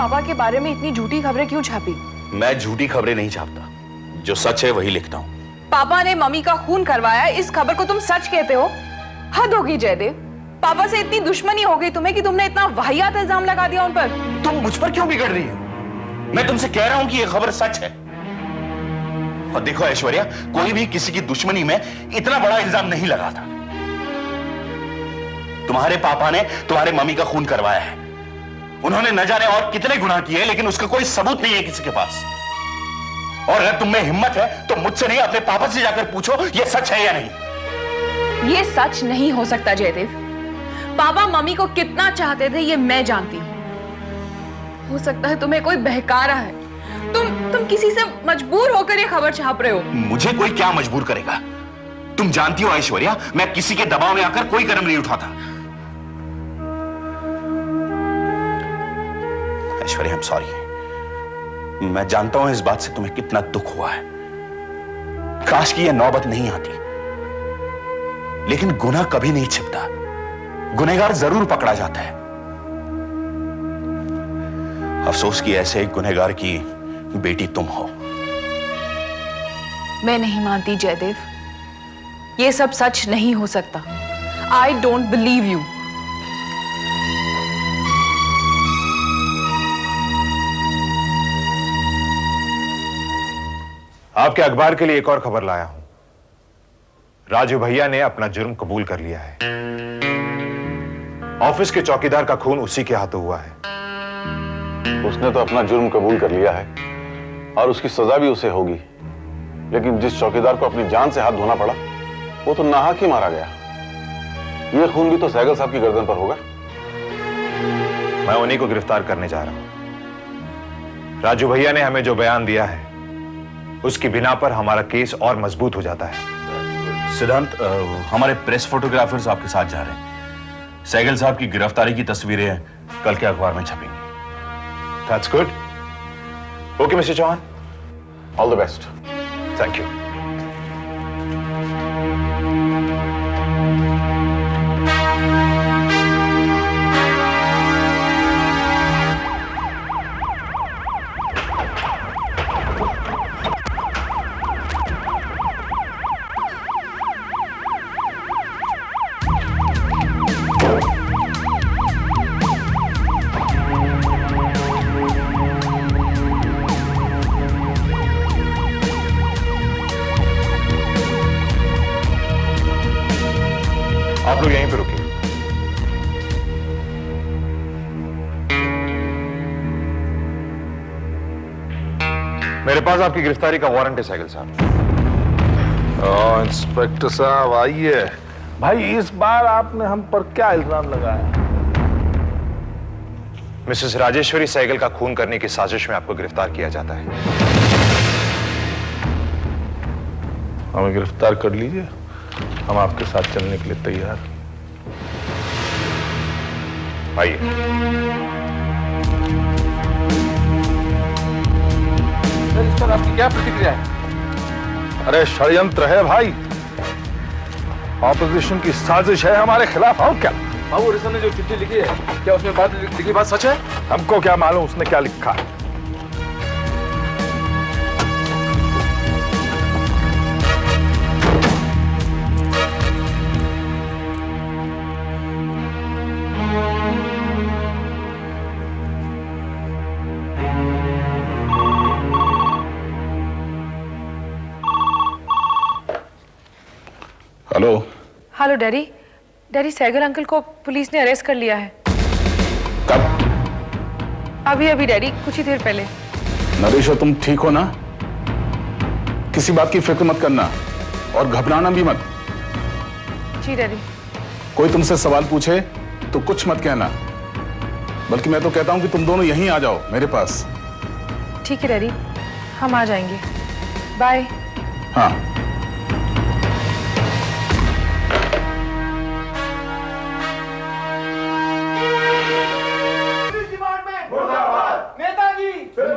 पापा के बारे में इतनी झूठी खबरें क्यों छापी? मैं झूठी खबरें नहीं छापता, जो सच है वही लिखता हूँ। पापा ने मम्मी का खून करवाया, इस खबर को तुम सच कहते हो? हद होगी जयदेव। पापा से इतनी दुश्मनी हो गई तुम्हें कि तुमने इतना वाहियात इल्जाम लगा दिया उन पर। तुम मुझ पर क्यों बिगड़ रही हो? मैं तुमसे कह रहा हूं कि यह खबर सच है। और देखो ऐश्वर्या, कोई भी किसी की दुश्मनी में इतना बड़ा इल्जाम नहीं लगाता। तुम्हारे पापा ने तुम्हारे मम्मी का खून करवाया है। उन्होंने न जाने और कितने गुनाह किए, लेकिन उसका कोई सबूत नहीं है किसी के पास। और अगर तुम में हिम्मत है तो मुझसे नहीं, अपने पापा से जाकर पूछो यह सच है या नहीं। यह सच नहीं हो सकता जयदेव। पापा मम्मी को कितना चाहते थे ये मैं जानती हूँ। हो सकता है तुम्हें कोई बहका रहा है। तुम किसी से मजबूर होकर ये खबर छाप रहे हो। मुझे कोई क्या मजबूर करेगा? तुम जानती हो ऐश्वर्या, मैं किसी के दबाव में आकर कोई कदम नहीं उठाता। Aishwarya, I am sorry. मैं जानता हूं इस बात से तुम्हें कितना दुख हुआ है। काश की यह नौबत नहीं आती, लेकिन गुनाह कभी नहीं छिपता। गुनहगार जरूर पकड़ा जाता है। अफसोस कि ऐसे एक गुनहगार की बेटी तुम हो। मैं नहीं मानती जयदेव, ये सब सच नहीं हो सकता। I don't believe you. आपके अखबार के लिए एक और खबर लाया हूं। राजू भैया ने अपना जुर्म कबूल कर लिया है। ऑफिस के चौकीदार का खून उसी के हाथों हुआ है। उसने तो अपना जुर्म कबूल कर लिया है और उसकी सजा भी उसे होगी, लेकिन जिस चौकीदार को अपनी जान से हाथ धोना पड़ा वो तो नाहक ही मारा गया। ये खून भी तो सहगल साहब की गर्दन पर होगा। मैं उन्हीं को गिरफ्तार करने जा रहा हूं। राजू भैया ने हमें जो बयान दिया है उसकी बिना पर हमारा केस और मजबूत हो जाता है। सिद्धांत, हमारे प्रेस फोटोग्राफर्स आपके साथ जा रहे हैं। सहगल साहब की गिरफ्तारी की तस्वीरें कल के अखबार में छपेंगी। That's good. Okay, Mr. Chauhan. All the best. Thank you. आप लोग यहीं पे रुकिए। मेरे पास आपकी गिरफ्तारी का वारंट है सहगल साहब। इंस्पेक्टर साहब आइए। भाई, इस बार आपने हम पर क्या इल्जाम लगाया? मिसेस राजेश्वरी सहगल का खून करने की साजिश में आपको गिरफ्तार किया जाता है। हमें गिरफ्तार कर लीजिए, हम आपके साथ चलने के लिए तैयार। आइए। इस पर आपकी क्या प्रतिक्रिया है? अरे षड्यंत्र है भाई, ऑपोजिशन की साजिश है हमारे खिलाफ। और क्या? बाबू रिसन ने जो चिट्ठी लिखी है, क्या उसमें बात लिखी बात सच है? हमको क्या मालूम उसने क्या लिखा है। Hello. Hello daddy. Daddy, Sehgal uncle को पुलिस ने अरेस्ट कर लिया है। कब? अभी अभी डैडी, कुछ ही देर पहले। नरेश, तुम ठीक हो ना? किसी बात की फिक्र मत करना और घबराना भी मत। जी डैडी। कोई तुमसे सवाल पूछे तो कुछ मत कहना, बल्कि मैं तो कहता हूं कि तुम दोनों यहीं आ जाओ मेरे पास। ठीक है डैडी, हम आ जाएंगे। बाय। हाँ।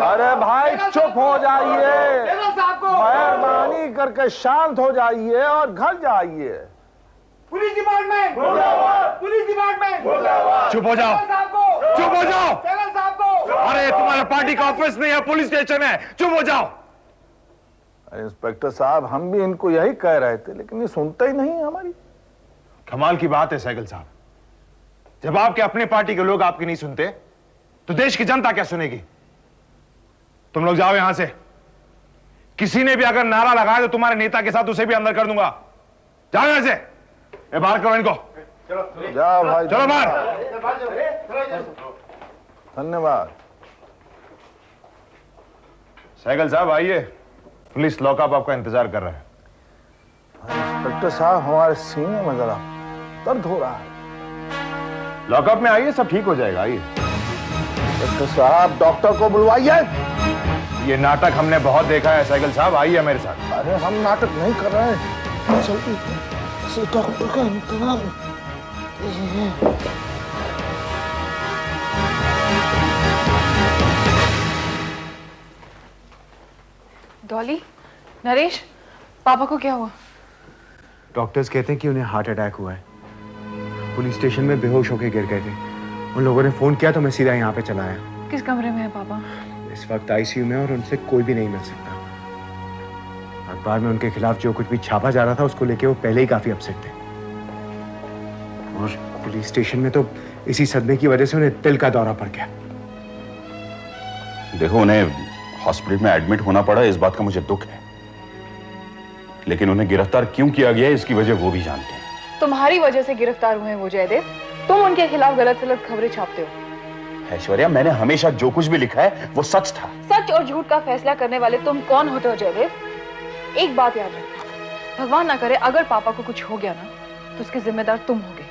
अरे भाई चुप हो जाइए, मेहरबानी करके शांत हो जाइए और घर जाइए। पुलिस डिपार्टमेंट मुर्दाबाद, पुलिस डिपार्टमेंट मुर्दाबाद। चुप हो जाओ, चुप हो जाओ। सहगल साहब को अरे तुम्हारे पार्टी का ऑफिस नहीं है, पुलिस स्टेशन है, चुप हो जाओ। इंस्पेक्टर साहब, हम भी इनको यही कह रहे थे, लेकिन ये सुनते ही नहीं है हमारी। कमाल की बात है सहगल साहब, जब आपके अपने पार्टी के लोग आपकी नहीं सुनते तो देश की जनता क्या सुनेगी? तुम लोग जाओ यहां से। किसी ने भी अगर नारा लगाया तो तुम्हारे नेता के साथ उसे भी अंदर कर दूंगा। जाओ यहां से, बाहर करो इनको। जाओ भाई, चलो बाहर। धन्यवाद। सहगल साहब आइए, पुलिस लॉकअप आपका इंतजार कर रहा है। इंस्पेक्टर साहब, हमारे सीने में जरा दर्द हो रहा है। लॉकअप में आइए, सब ठीक हो जाएगा। आइए। इंस्पेक्टर साहब, डॉक्टर को बुलवाइए। ये नाटक हमने बहुत देखा है सहगल साहब, आइए मेरे साथ। अरे हम नाटक नहीं कर रहे हैं, जल्दी से डॉक्टर का इंतजार। डॉली, नरेश, पापा को क्या हुआ? डॉक्टर्स कहते हैं कि उन्हें हार्ट अटैक हुआ है। पुलिस स्टेशन में बेहोश होकर गिर गए थे। उन लोगों ने फोन किया तो मैं सीधा यहाँ पे चला आया। किस कमरे में है पापा? इस वक्त आईसीयू में, और उनसे कोई भी नहीं मिल सकता। अखबार में उनके खिलाफ जो कुछ भी छापा जा रहा था उसको लेके वो पहले ही काफी अपसेट थे। और पुलिस स्टेशन में तो इसी सदमे की वजह से उन्हें दिल का दौरा पड़ गया। देखो, उन्हें हॉस्पिटल में एडमिट होना पड़ा, इस बात का मुझे दुख है, लेकिन उन्हें गिरफ्तार क्यों किया गया है इसकी वजह वो भी जानते हैं। तुम्हारी वजह से गिरफ्तार हुए हैं वो जयदेव। तुम उनके खिलाफ गलत सलत खबरें छापते हो। ऐश्वर्या, मैंने हमेशा जो कुछ भी लिखा है वो सच था। सच और झूठ का फैसला करने वाले तुम कौन होते हो जयदेव? एक बात याद रखना, भगवान ना करे अगर पापा को कुछ हो गया ना तो उसके जिम्मेदार तुम होगे।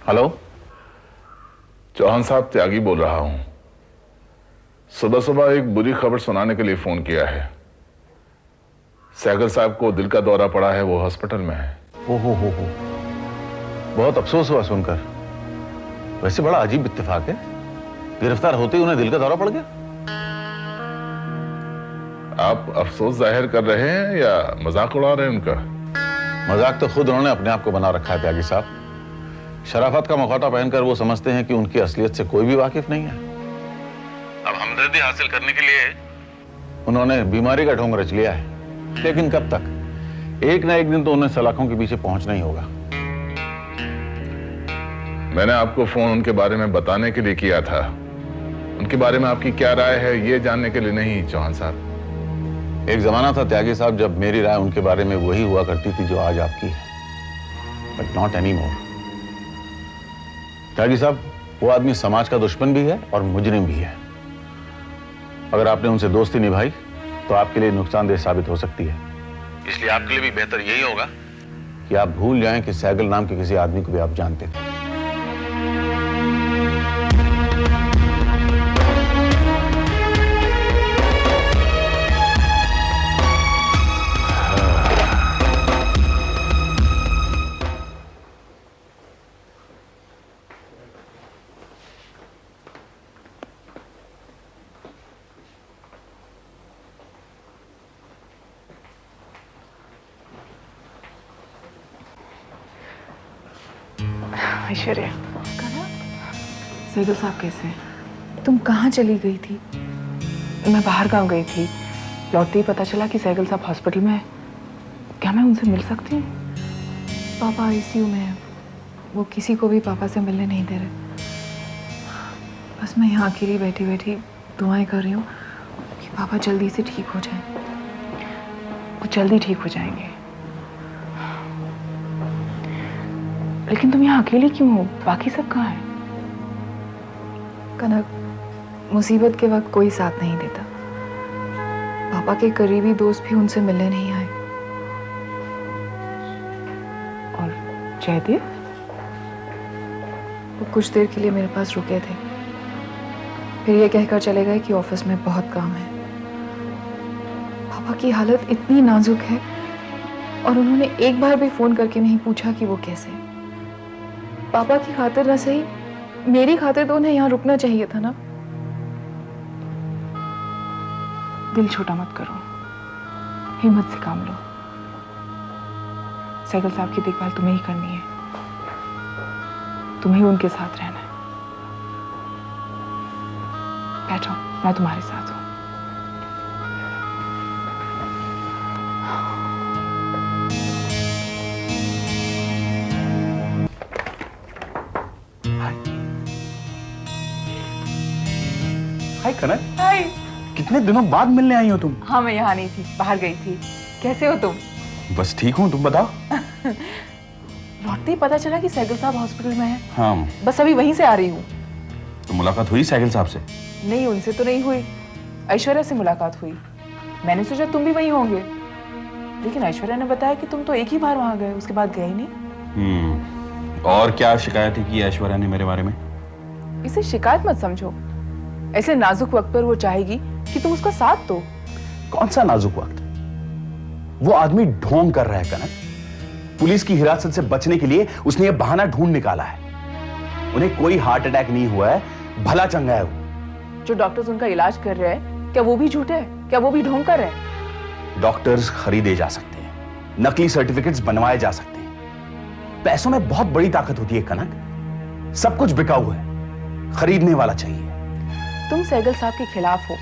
हेलो, चौहान साहब, त्यागी बोल रहा हूं। सुबह सुबह एक बुरी खबर सुनाने के लिए फोन किया है। सहगल साहब को दिल का दौरा पड़ा है, वो हॉस्पिटल में है। हो, बहुत अफसोस हुआ सुनकर। वैसे बड़ा अजीब इत्तेफाक है, गिरफ्तार होते ही उन्हें दिल का दौरा पड़ गया। आप अफसोस जाहिर कर रहे हैं या मजाक उड़ा रहे हैं उनका? मजाक तो खुद उन्होंने अपने आप को बना रखा है त्यागी साहब। शराफत का मुखौटा पहनकर वो समझते हैं कि उनकी असलियत से कोई भी वाकिफ नहीं है। अब हमदर्दी हासिल करने के लिए उन्होंने बीमारी का ढोंग रच लिया है, लेकिन कब तक? एक ना एक दिन तो उन्हें सलाखों के पीछे पहुंचना ही होगा। मैंने आपको फोन उनके बारे में बताने के लिए किया था। उनके बारे में आपकी क्या राय है ये जानने के लिए नहीं, चौहान साहब। एक जमाना था त्यागी साहब जब मेरी राय उनके बारे में वही हुआ करती थी जो आज आपकी है, बट नॉट एनी मोर। त्यागी साहब, वो आदमी समाज का दुश्मन भी है और मुजरिम भी है। अगर आपने उनसे दोस्ती निभाई तो आपके लिए नुकसानदेह साबित हो सकती है। इसलिए आपके लिए भी बेहतर यही होगा कि आप भूल जाएं कि सहगल नाम के किसी आदमी को भी आप जानते थे। ऐश्वर्या, सहगल साहब कैसे हैं? तुम कहाँ चली गई थी? मैं बाहर गांव गई थी, लौटते ही पता चला कि सहगल साहब हॉस्पिटल में है। क्या मैं उनसे मिल सकती हूँ? पापा आईसीयू में है, वो किसी को भी पापा से मिलने नहीं दे रहे। बस मैं यहाँ अकेली बैठी बैठी दुआएं कर रही हूँ कि पापा जल्दी से ठीक हो जाएं। वो जल्दी ठीक हो जाएंगे। लेकिन तुम यहाँ अकेली क्यों हो? बाकी सब कहाँ हैं? कनक, मुसीबत के वक्त कोई साथ नहीं देता। पापा के करीबी दोस्त भी उनसे मिलने नहीं आए। और जयदेव, वो कुछ देर के लिए मेरे पास रुके थे, फिर ये कहकर चले गए कि ऑफिस में बहुत काम है। पापा की हालत इतनी नाजुक है और उन्होंने एक बार भी फोन करके नहीं पूछा कि वो कैसे हैं। पापा की खातिर न सही, मेरी खातिर तो उन्हें यहाँ रुकना चाहिए था ना। दिल छोटा मत करो, हिम्मत से काम लो। सैगल साहब की देखभाल तुम्हें ही करनी है, तुम्हें ही उनके साथ रहना है। बैठो, मैं तुम्हारे साथ हूं। हाय कनक, हाय। कितने दिनों बाद मिलने आई हो तुम? हाँ, मैं यहाँ नहीं थी, बाहर गई थी। कैसे हो तुम? बस ठीक हूँ, तुम बताओ। लौटते ही पता चला कि सैगल साहब हॉस्पिटल में हैं। हाँ, बस अभी वहीं से आ रही हूँ। तो मुलाकात हुई सैगल साहब से? नहीं, उनसे तो नहीं हुई, ऐश्वर्या से मुलाकात हुई। मैंने सोचा तुम भी वहीं होंगे, लेकिन ऐश्वर्या ने बताया कि तुम तो एक ही बार वहां गए, उसके बाद गए नहीं। और क्या शिकायत की ऐश्वर्या ने मेरे बारे में? इसे शिकायत मत समझो, ऐसे नाजुक वक्त पर वो चाहेगी कि तुम उसका साथ दो। कौन सा नाजुक वक्त? वो आदमी ढोंग कर रहा है कनक। पुलिस की हिरासत से बचने के लिए उसने ये बहाना ढूंढ निकाला है। उन्हें कोई हार्ट अटैक नहीं हुआ है, भला चंगा है वो। जो डॉक्टर्स उनका इलाज कर रहे हैं, क्या वो भी झूठे हैं? क्या वो भी ढोंग कर रहे हैं? डॉक्टर्स खरीदे जा सकते हैं, नकली सर्टिफिकेट्स बनवाए जा सकते हैं। पैसों में बहुत बड़ी ताकत होती है कनक। सब कुछ बिकाऊ है, खरीदने वाला चाहिए। तुम सैगल साहब के खिलाफ हो,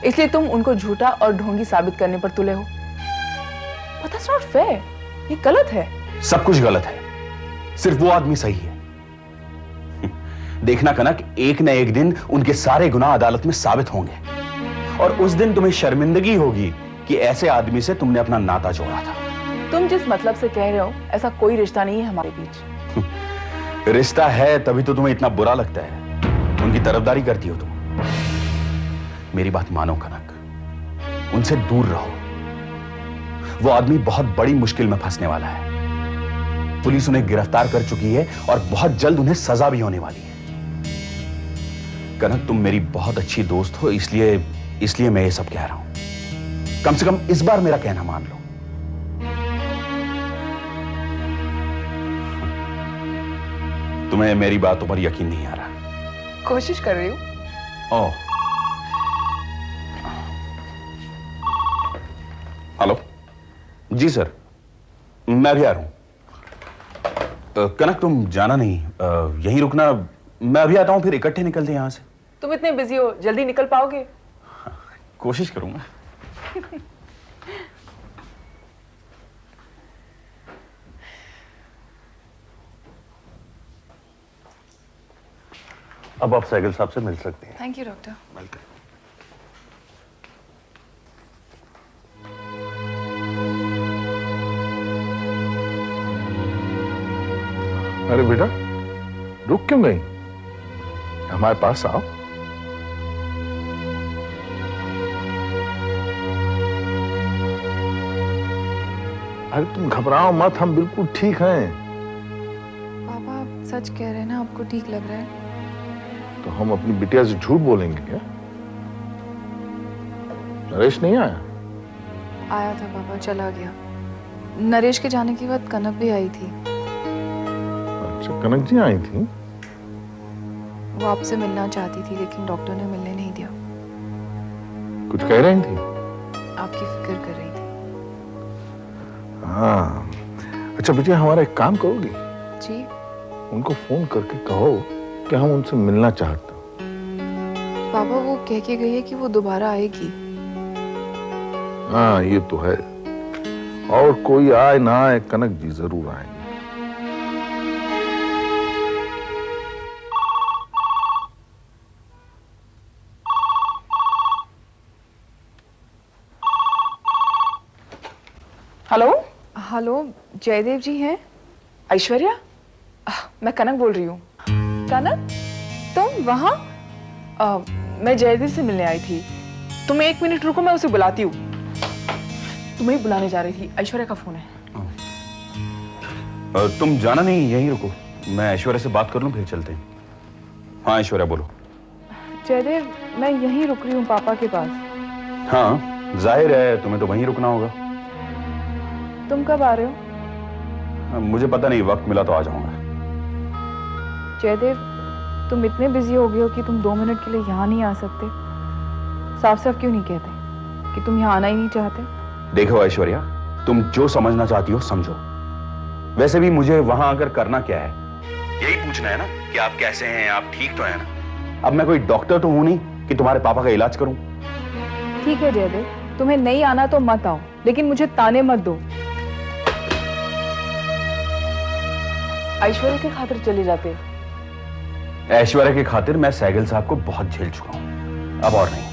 इसलिए तुम उनको झूठा और ढोंगी साबित करने पर तुले हो। But that's not fair, ये गलत है। सब कुछ गलत है, सिर्फ वो आदमी सही है। देखना कनक, एक न एक दिन उनके सारे गुनाह अदालत में साबित होंगे, और उस दिन तुम्हें शर्मिंदगी होगी कि ऐसे आदमी से तुमने अपना नाता जोड़ा था। तुम जिस मतलब से कह रहे हो, ऐसा कोई रिश्ता नहीं है हमारे बीच। रिश्ता है तभी तो तुम्हें इतना बुरा लगता है, उनकी तरफदारी करती हो तुम। मेरी बात मानो कनक, उनसे दूर रहो। वो आदमी बहुत बड़ी मुश्किल में फंसने वाला है। पुलिस उन्हें गिरफ्तार कर चुकी है और बहुत जल्द उन्हें सजा भी होने वाली है। कनक, तुम मेरी बहुत अच्छी दोस्त हो, इसलिए मैं ये सब कह रहा हूं। कम से कम इस बार मेरा कहना मान लो। तुम्हें मेरी बातों पर यकीन नहीं आ रहा? कोशिश कर रही हूँ। ओह, हेलो जी सर, मैं भी आ रहा हूं। कनक, तुम जाना नहीं, यहीं रुकना। मैं अभी आता हूं, फिर इकट्ठे निकलते हैं यहां से। तुम इतने बिजी हो, जल्दी निकल पाओगे? कोशिश करूंगा। अब आप सैगल साहब से मिल सकते हैं। Thank you doctor. वेलकम। अरे बेटा, रुक क्यों गई? हमारे पास आओ। अरे तुम घबराओ मत, हम बिल्कुल ठीक हैं। पापा, आप सच कह रहे हैं ना? आपको ठीक लग रहा है? तो हम अपनी बिटिया से झूठ बोलेंगे क्या? नरेश नहीं आया? आया था पापा, चला गया। नरेश के जाने के बाद कनक भी आई थी। अच्छा, कनक जी आई थी? वो आपसे मिलना चाहती थी, लेकिन डॉक्टर ने मिलने नहीं दिया। कुछ कह रही थी? आपकी फिक्र कर रही थी। हाँ। अच्छा बेटिया, हमारा एक काम करोगी? जी? उनको फोन करके कहो कि हम उनसे मिलना चाहते हैं। पापा, वो कह के गई है कि वो दोबारा आएगी। हाँ, ये तो है। और कोई आए ना आए, कनक जी जरूर आएंगे। हेलो हेलो, जयदेव जी हैं? ऐश्वर्या, मैं कनक बोल रही हूँ। कनक, तुम वहाँ? मैं जयदेव से मिलने आई थी। तुम 1 मिनट रुको, मैं उसे बुलाती हूँ। तुम्हें ही बुलाने जा रही थी, ऐश्वर्या का फोन है। तुम जाना नहीं, यहीं रुको, मैं ऐश्वर्या से बात कर लूं, फिर चलते हैं। हाँ ऐश्वर्या, बोलो। जयदेव, मैं यहीं रुक रही हूँ पापा के पास। हाँ, जाहिर है तुम्हें तो वहीं रुकना होगा। तुम कब आ रहे हो? मुझे पता नहीं, वक्त मिला तो आ जाऊंगा। जयदेव, तुम इतने बिजी हो गए हो कि तुम 2 मिनट के लिए यहाँ नहीं आ सकते? साफ साफ क्यों नहीं कहते कि तुम यहाँ आना ही नहीं चाहते? देखो ऐश्वर्या, तुम जो समझना चाहती हो समझो। वैसे भी मुझे वहां आकर करना क्या है, यही पूछना है ना कि आप कैसे हैं, आप ठीक तो हैं ना। अब मैं कोई डॉक्टर तो हूं नहीं कि तुम्हारे पापा का इलाज करूं। ठीक है जयदेव, तुम्हें नहीं आना तो मत आओ, लेकिन मुझे ताने मत दो। ऐश्वर्या के खातिर चले जाते। ऐश्वर्या की खातिर मैं सहगल साहब को बहुत झेल चुका हूं, अब और नहीं।